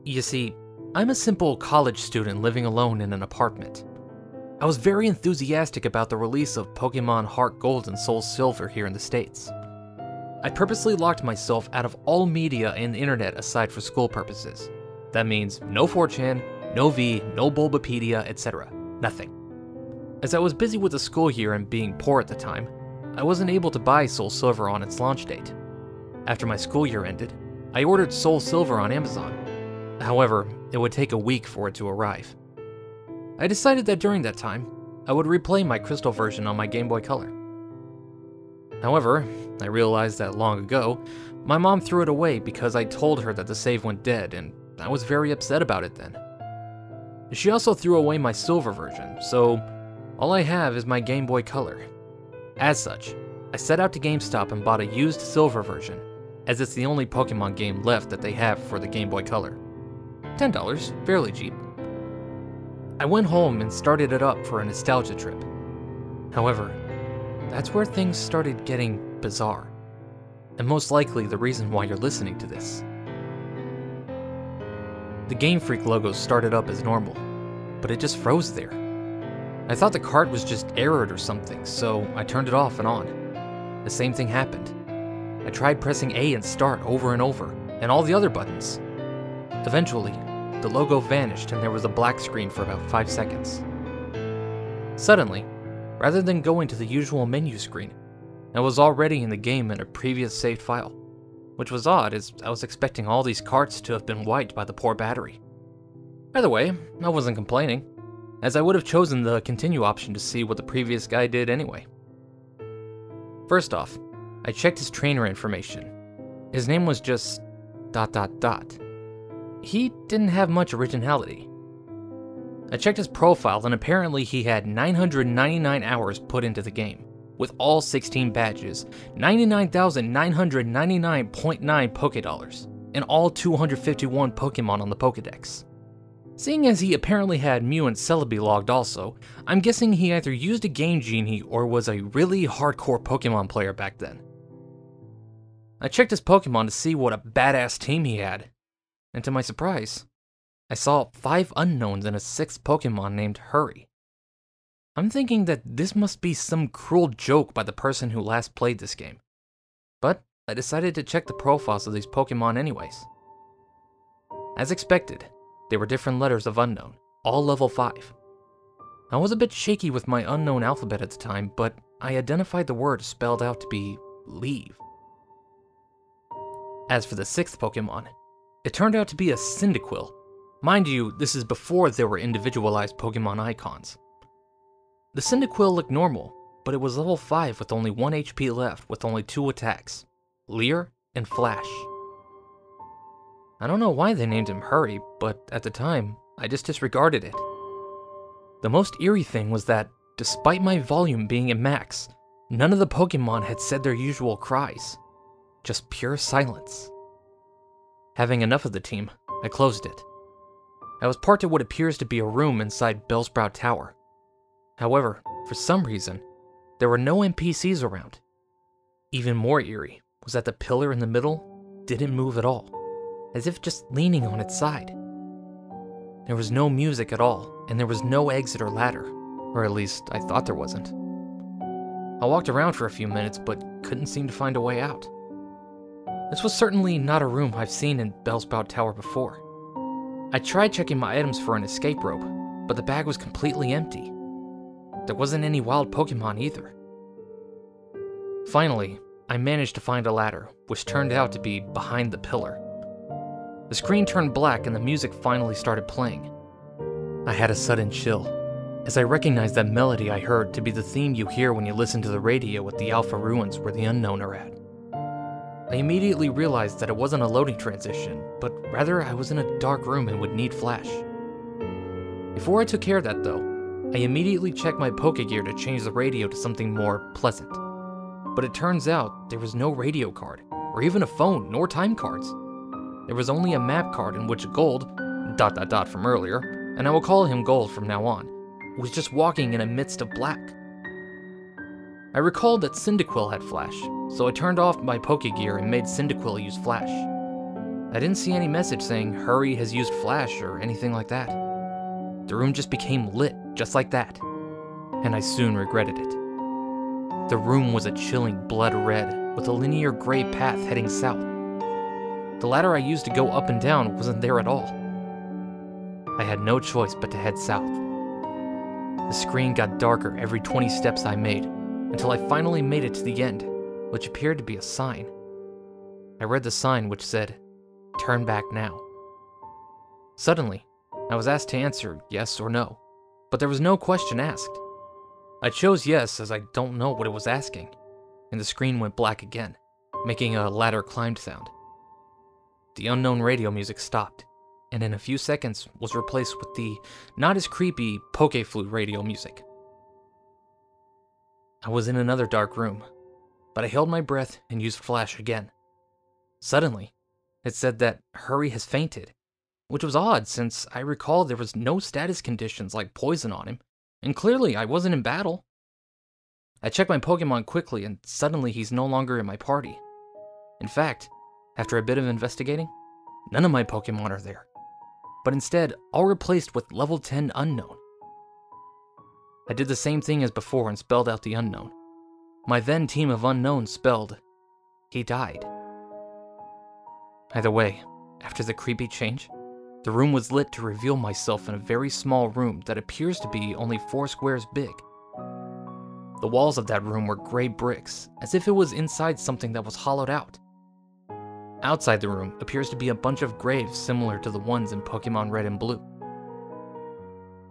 You see, I'm a simple college student living alone in an apartment. I was very enthusiastic about the release of Pokémon Heart Gold and Soul Silver here in the States. I purposely locked myself out of all media and the internet aside for school purposes. That means no 4chan, no V, no Bulbapedia, etc. Nothing. As I was busy with the school year and being poor at the time, I wasn't able to buy Soul Silver on its launch date. After my school year ended, I ordered Soul Silver on Amazon. However, it would take a week for it to arrive. I decided that during that time, I would replay my Crystal version on my Game Boy Color. However, I realized that long ago, my mom threw it away because I told her that the save went dead, and I was very upset about it then. She also threw away my Silver version, so all I have is my Game Boy Color. As such, I set out to GameStop and bought a used Silver version, as it's the only Pokemon game left that they have for the Game Boy Color. $10, fairly cheap. I went home and started it up for a nostalgia trip. However, that's where things started getting bizarre, and most likely the reason why you're listening to this. The Game Freak logo started up as normal, but it just froze there. I thought the cart was just errored or something, so I turned it off and on. The same thing happened. I tried pressing A and start over and over, and all the other buttons. Eventually, the logo vanished and there was a black screen for about 5 seconds. Suddenly, rather than going to the usual menu screen, I was already in the game in a previous saved file, which was odd as I was expecting all these carts to have been wiped by the poor battery. Either way, I wasn't complaining, as I would have chosen the continue option to see what the previous guy did anyway. First off, I checked his trainer information. His name was just ... He didn't have much originality. I checked his profile and apparently he had 999 hours put into the game, with all 16 badges, 99,999.9 Pokédollars, and all 251 Pokemon on the Pokédex. Seeing as he apparently had Mew and Celebi logged also, I'm guessing he either used a Game Genie or was a really hardcore Pokemon player back then. I checked his Pokemon to see what a badass team he had, and to my surprise, I saw 5 unknowns and a 6th Pokemon named Hurry. I'm thinking that this must be some cruel joke by the person who last played this game, but I decided to check the profiles of these Pokemon anyways. As expected, they were different letters of unknown, all level 5. I was a bit shaky with my unknown alphabet at the time, but I identified the word spelled out to be leave. As for the 6th Pokemon, it turned out to be a Cyndaquil. Mind you, this is before there were individualized Pokemon icons. The Cyndaquil looked normal, but it was level 5 with only 1 HP left with only 2 attacks, Leer and Flash. I don't know why they named him Hurry, but at the time, I just disregarded it. The most eerie thing was that, despite my volume being at max, none of the Pokemon had said their usual cries. Just pure silence. Having enough of the team, I closed it. I was parked at what appears to be a room inside Bellsprout Tower. However, for some reason, there were no NPCs around. Even more eerie was that the pillar in the middle didn't move at all, as if just leaning on its side. There was no music at all, and there was no exit or ladder, or at least I thought there wasn't. I walked around for a few minutes, but couldn't seem to find a way out. This was certainly not a room I've seen in Bellsprout Tower before. I tried checking my items for an escape rope, but the bag was completely empty. There wasn't any wild Pokemon either. Finally, I managed to find a ladder, which turned out to be behind the pillar. The screen turned black and the music finally started playing. I had a sudden chill, as I recognized that melody I heard to be the theme you hear when you listen to the radio at the Alpha Ruins where the Unknown are at. I immediately realized that it wasn't a loading transition, but rather I was in a dark room and would need flash. Before I took care of that though, I immediately checked my Pokégear to change the radio to something more pleasant. But it turns out there was no radio card, or even a phone, nor time cards. There was only a map card in which Gold, ... from earlier, and I will call him Gold from now on, was just walking in a midst of black. I recalled that Cyndaquil had Flash, so I turned off my Pokégear and made Cyndaquil use Flash. I didn't see any message saying hurry has used flash or anything like that. The room just became lit, just like that, and I soon regretted it. The room was a chilling blood red with a linear gray path heading south. The ladder I used to go up and down wasn't there at all. I had no choice but to head south. The screen got darker every 20 steps I made, until I finally made it to the end, which appeared to be a sign. I read the sign which said, "Turn back now." Suddenly, I was asked to answer yes or no, but there was no question asked. I chose yes as I don't know what it was asking, and the screen went black again, making a ladder climbed sound. The unknown radio music stopped, and in a few seconds was replaced with the not as creepy Poké-Flute radio music. I was in another dark room, but I held my breath and used flash again. Suddenly, it said that Hurry has fainted, which was odd since I recall there was no status conditions like poison on him, and clearly I wasn't in battle. I checked my Pokemon quickly and suddenly he's no longer in my party. In fact, after a bit of investigating, none of my Pokemon are there, but instead all replaced with level 10 unknown. I did the same thing as before and spelled out the unknown. My then team of unknowns spelled, he died. Either way, after the creepy change, the room was lit to reveal myself in a very small room that appears to be only 4 squares big. The walls of that room were gray bricks, as if it was inside something that was hollowed out. Outside the room appears to be a bunch of graves similar to the ones in Pokemon Red and Blue.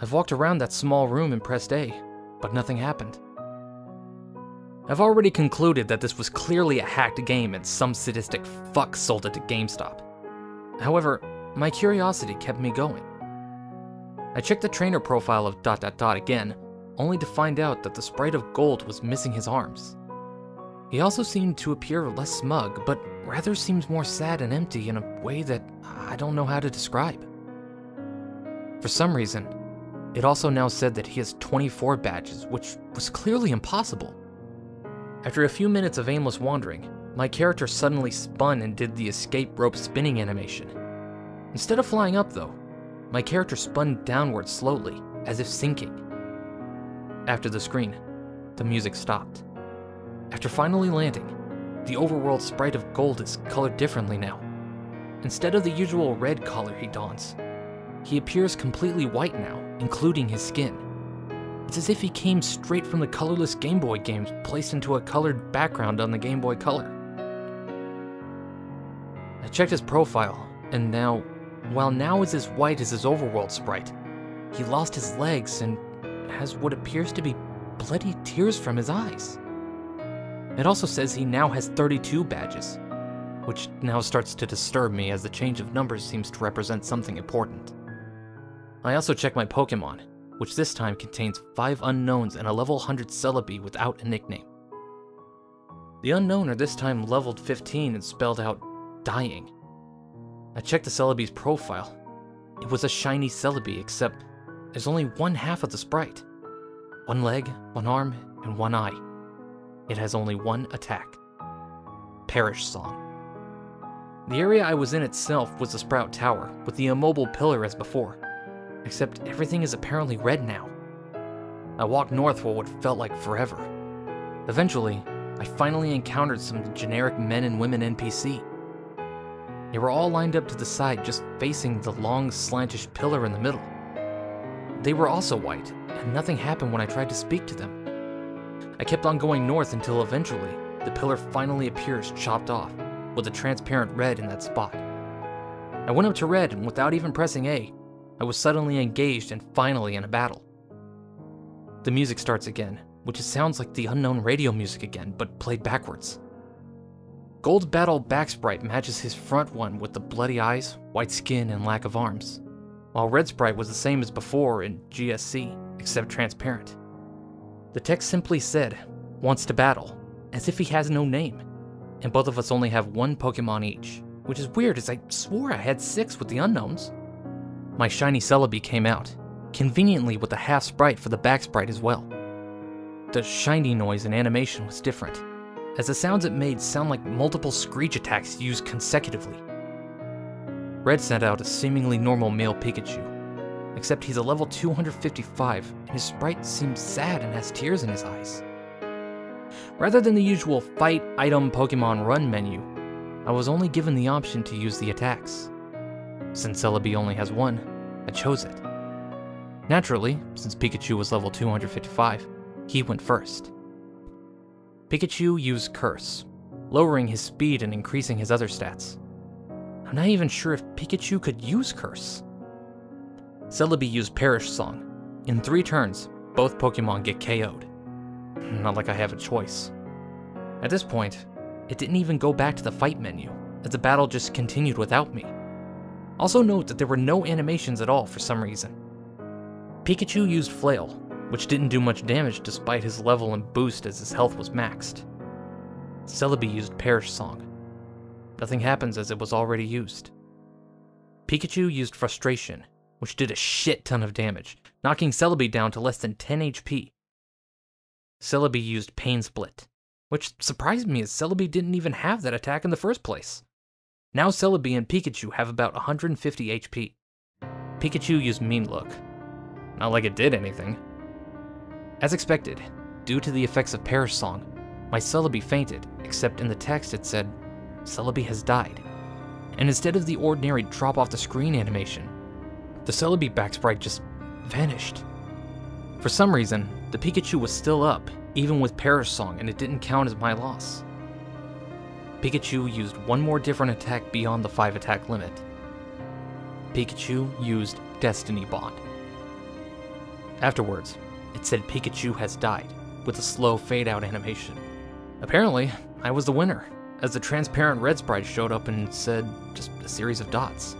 I've walked around that small room and pressed A, but nothing happened. I've already concluded that this was clearly a hacked game and some sadistic fuck sold it to GameStop. However, my curiosity kept me going. I checked the trainer profile of ... again, only to find out that the sprite of Gold was missing his arms. He also seemed to appear less smug, but rather seems more sad and empty in a way that I don't know how to describe. For some reason, it also now said that he has 24 badges, which was clearly impossible. After a few minutes of aimless wandering, my character suddenly spun and did the escape rope spinning animation. Instead of flying up though, my character spun downward slowly, as if sinking. After the screen, the music stopped. After finally landing, the overworld sprite of Gold is colored differently now. Instead of the usual red color he dons, he appears completely white now, including his skin. It's as if he came straight from the colorless Game Boy games placed into a colored background on the Game Boy Color. I checked his profile, and now, while now is as white as his overworld sprite, he lost his legs and has what appears to be bloody tears from his eyes. It also says he now has 32 badges, which now starts to disturb me as the change of numbers seems to represent something important. I also checked my Pokemon, which this time contains 5 unknowns and a level 100 Celebi without a nickname. The unknown are this time leveled 15 and spelled out dying. I checked the Celebi's profile. It was a shiny Celebi, except there's only one half of the sprite. 1 leg, 1 arm, and 1 eye. It has only 1 attack. Perish Song. The area I was in itself was the Sprout Tower, with the immobile pillar as before, except everything is apparently red now. I walked north for what felt like forever. Eventually, I finally encountered some generic men and women NPC. They were all lined up to the side, just facing the long, slantish pillar in the middle. They were also white, and nothing happened when I tried to speak to them. I kept on going north until eventually, the pillar finally appears chopped off, with a transparent red in that spot. I went up to red, and without even pressing A, I was suddenly engaged and finally in a battle. The music starts again, which sounds like the unknown radio music again, but played backwards. Gold's battle back sprite matches his front one with the bloody eyes, white skin, and lack of arms, while red sprite was the same as before in GSC, except transparent. The text simply said, "Wants to battle," as if he has no name, and both of us only have 1 Pokemon each, which is weird as I swore I had 6 with the unknowns. My shiny Celebi came out, conveniently with a half sprite for the back sprite as well. The shiny noise and animation was different, as the sounds it made sound like multiple screech attacks used consecutively. Red sent out a seemingly normal male Pikachu, except he's a level 255 and his sprite seems sad and has tears in his eyes. Rather than the usual fight, item, Pokemon run menu, I was only given the option to use the attacks. Since Celebi only has one, I chose it. Naturally, since Pikachu was level 255, he went first. Pikachu used Curse, lowering his speed and increasing his other stats. I'm not even sure if Pikachu could use Curse. Celebi used Perish Song. In 3 turns, both Pokemon get KO'd. Not like I have a choice. At this point, it didn't even go back to the fight menu, as the battle just continued without me. Also note that there were no animations at all for some reason. Pikachu used Flail, which didn't do much damage despite his level and boost as his health was maxed. Celebi used Perish Song. Nothing happens as it was already used. Pikachu used Frustration, which did a shit ton of damage, knocking Celebi down to less than 10 HP. Celebi used Pain Split, which surprised me as Celebi didn't even have that attack in the first place. Now Celebi and Pikachu have about 150 HP. Pikachu used Mean Look. Not like it did anything. As expected, due to the effects of Perish Song, my Celebi fainted, except in the text it said, Celebi has died. And instead of the ordinary drop off the screen animation, the Celebi back sprite just vanished. For some reason, the Pikachu was still up, even with Perish Song, and it didn't count as my loss. Pikachu used one more different attack beyond the 5 attack limit. Pikachu used Destiny Bond. Afterwards, it said Pikachu has died, with a slow fade out animation. Apparently, I was the winner, as the transparent red sprite showed up and said just a series of dots.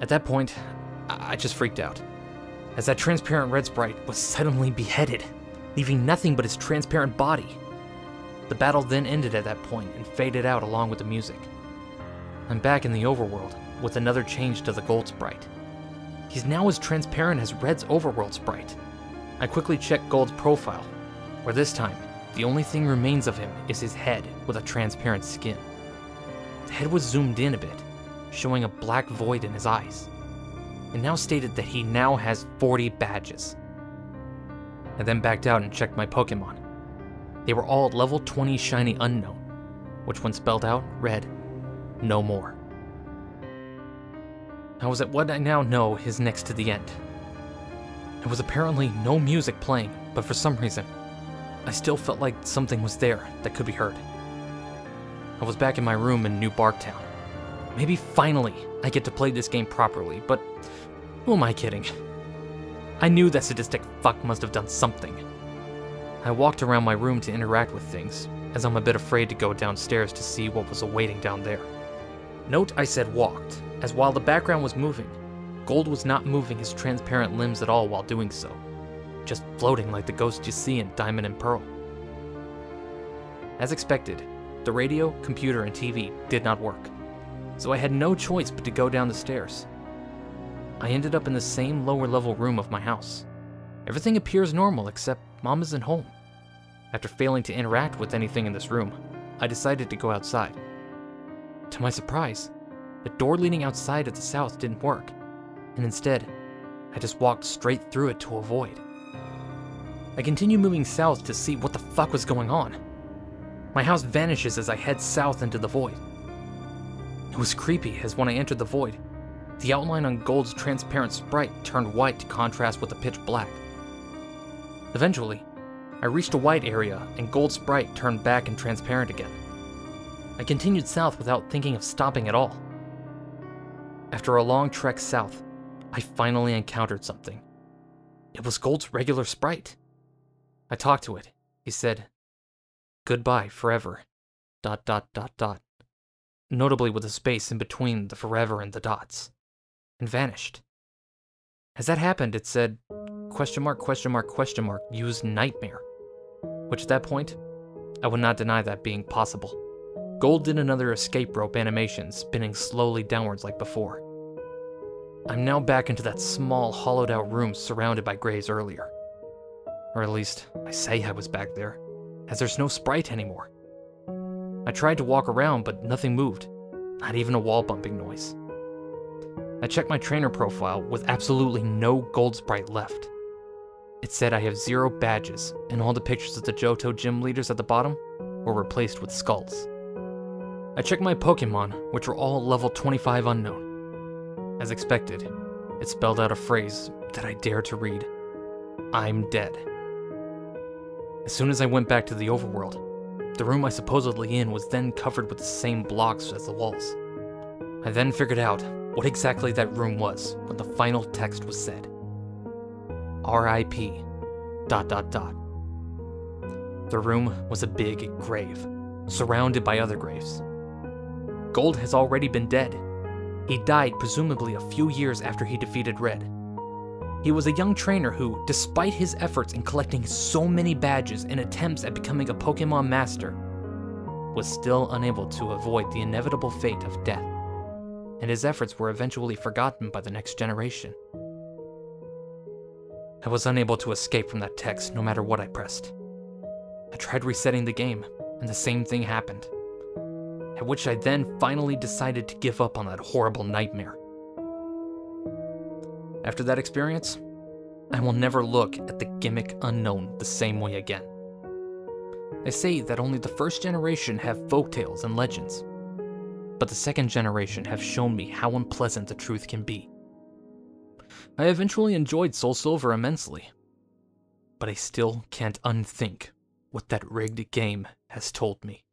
At that point, I just freaked out, as that transparent red sprite was suddenly beheaded, leaving nothing but his transparent body. The battle then ended at that point and faded out along with the music. I'm back in the overworld, with another change to the gold sprite. He's now as transparent as Red's overworld sprite. I quickly checked Gold's profile, where this time, the only thing remains of him is his head with a transparent skin. The head was zoomed in a bit, showing a black void in his eyes. It now stated that he now has 40 badges. I then backed out and checked my Pokemon. They were all level 20 shiny unknown, which when spelled out read, no more. I was at what I now know is next to the end. There was apparently no music playing, but for some reason, I still felt like something was there that could be heard. I was back in my room in New Barktown. Maybe finally I get to play this game properly, but who am I kidding? I knew that sadistic fuck must have done something. I walked around my room to interact with things, as I'm a bit afraid to go downstairs to see what was awaiting down there. Note I said walked, as while the background was moving, Gold was not moving his transparent limbs at all while doing so, just floating like the ghosts you see in Diamond and Pearl. As expected, the radio, computer, and TV did not work, so I had no choice but to go down the stairs. I ended up in the same lower level room of my house. Everything appears normal except Mom isn't home. After failing to interact with anything in this room, I decided to go outside. To my surprise, the door leading outside at the south didn't work, and instead, I just walked straight through it to a void. I continued moving south to see what the fuck was going on. My house vanishes as I head south into the void. It was creepy as when I entered the void, the outline on Gold's transparent sprite turned white to contrast with the pitch black. Eventually, I reached a white area and Gold's sprite turned back and transparent again. I continued south without thinking of stopping at all. After a long trek south, I finally encountered something. It was Gold's regular sprite. I talked to it. He said, "Goodbye forever, ... notably with a space in between the forever and the dots, and vanished. As that happened, it said, ... use nightmare, which at that point, I would not deny that being possible. Gold did another escape rope animation, spinning slowly downwards like before. I'm now back into that small, hollowed out room surrounded by grays earlier. Or at least, I say I was back there, as there's no sprite anymore. I tried to walk around, but nothing moved, not even a wall bumping noise. I checked my trainer profile with absolutely no gold sprite left. It said I have 0 badges, and all the pictures of the Johto gym leaders at the bottom were replaced with skulls. I checked my Pokémon, which were all level 25 unknown. As expected, it spelled out a phrase that I dare to read: "I'm dead." As soon as I went back to the overworld, the room I supposedly in was then covered with the same blocks as the walls. I then figured out what exactly that room was when the final text was said. RIP ... The room was a big grave, surrounded by other graves. Gold has already been dead. He died presumably a few years after he defeated Red. He was a young trainer who, despite his efforts in collecting so many badges and attempts at becoming a Pokémon master, was still unable to avoid the inevitable fate of death, and his efforts were eventually forgotten by the next generation. I was unable to escape from that text no matter what I pressed. I tried resetting the game, and the same thing happened, at which I then finally decided to give up on that horrible nightmare. After that experience, I will never look at the gimmick unknown the same way again. They say that only the first generation have folktales and legends, but the second generation have shown me how unpleasant the truth can be. I eventually enjoyed Soul Silver immensely, but I still can't unthink what that rigged game has told me.